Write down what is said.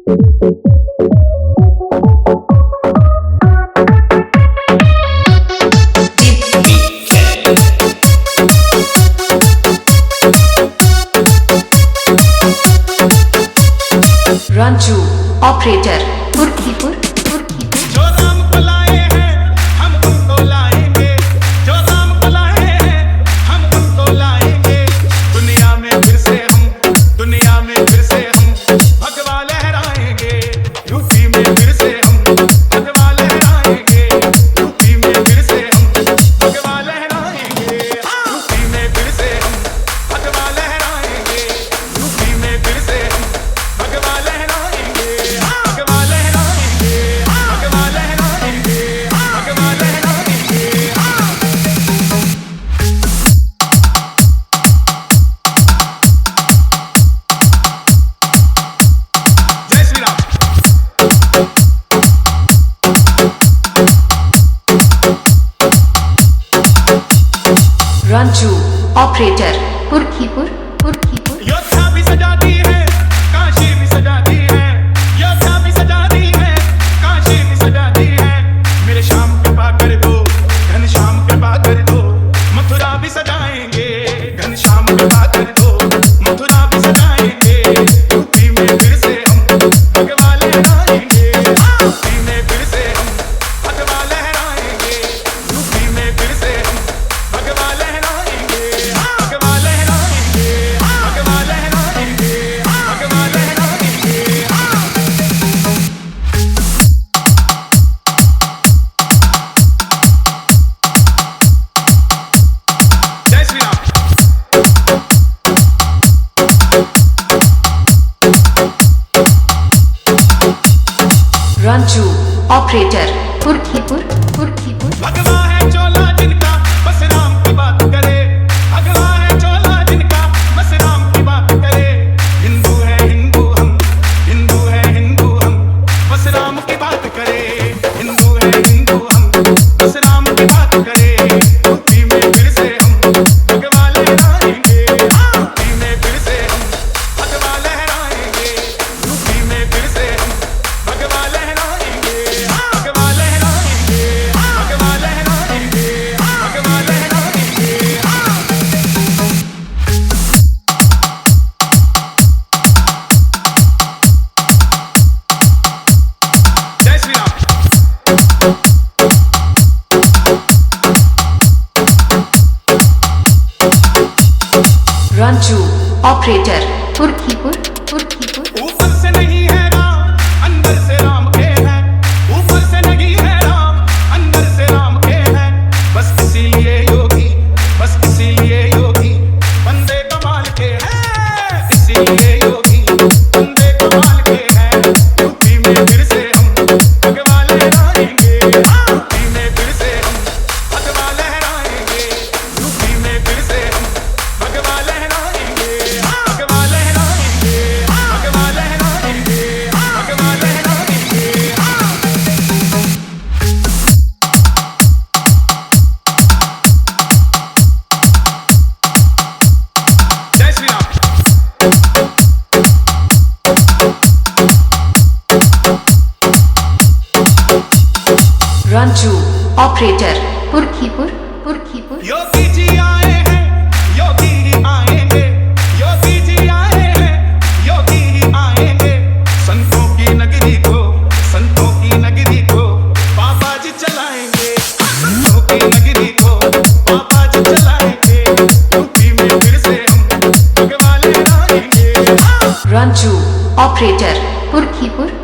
Ranju operator Purkhipur. जो राम को लाए हैं हम उनको लाएंगे, जो राम को लाए हैं हम उनको लाएंगे। दुनिया में फिर से हम भगवा लहराएंगे। यूपी में फिर से हम भगवा लहराएंगे। यूपी में फिर से हम भगवा लहराएंगे। यूपी में फिर से हम भगवा लहराएंगे। यूपी में फिर से हम भगवा लहराएंगे। भगवा लहराएंगे, भगवा लहराएंगे, भगवा लहराएंगे। जय श्री राम। रंजू ऑपरेटर पुरखीपुर। योद्धा भी सजाती है, काशी भी सजाती है। योद्धा भी सजाती है, काशी भी सजाती है। मेरे श्याम कृपा कर दो, घनश्याम कृपा कर दो। मथुरा भी सजाएंगे, घनश्याम कृपा कर दो। मथुरा भी सजाएंगे। यूपी में फिर से हम भगवा लहराएंगे। यूपी में फिर से हम भगवा लहराएंगे। यूपी में फिर से हम भगवा लहराएंगे। भगवा लहराएंगे, भगवा लहराएंगे, भगवा लहराएंगे। जय श्री राम। रंजू ऑपरेटर पुरखीपुर। भगवा है चोला जिनका बस राम की बात करे। भगवा है चोला जिनका बस राम की बात करे। हिंदू है हिंदू हम, हिंदू है हिंदू हम, बस राम की बात करे। हिंदू है हिंदू हम, बस राम की बात करे। यूपी में फिर से हम भगवा लहराएंगे। यूपी में फिर से हम भगवा लहराएंगे। यूपी में फिर से हम भगवा लहराएंगे। भगवा लहराएंगे, भगवा लहराएंगे, भगवा लहराएंगे। जय श्री राम। रंजू ऑपरेटर पुरखीपुर। ऊपर से नहीं है राम, अंदर से राम के हैं। ऊपर से नहीं है राम, अंदर से राम के हैं। बस इसीलिए योगी, बस इसीलिए योगी बंदे कमाल के हैं। इसीलिए योगी बंदे कमाल के हैं। यूपी में फिर से हम भगवा लहराएंगे। यूपी में फिर से हम भगवा लहराएंगे। यूपी में फिर से हम भगवा लहराएंगे। भगवा लहराएंगे, भगवा लहराएंगे, भगवा लहराएंगे। जय श्री राम। रंजू ऑपरेटर पुरखीपुर। योगी जी आए हैं, योगी ही आएंगे। योगी जी आए हैं, योगी ही आएंगे। संतों की नगरी को, संतों की नगरी को बाबा जी चलाएंगे। संतों की नगरी को बाबा जी चलाएंगे। यूपी में फिर से हम भगवा लहराएंगे। रंजू ऑपरेटर पुरखीपुर।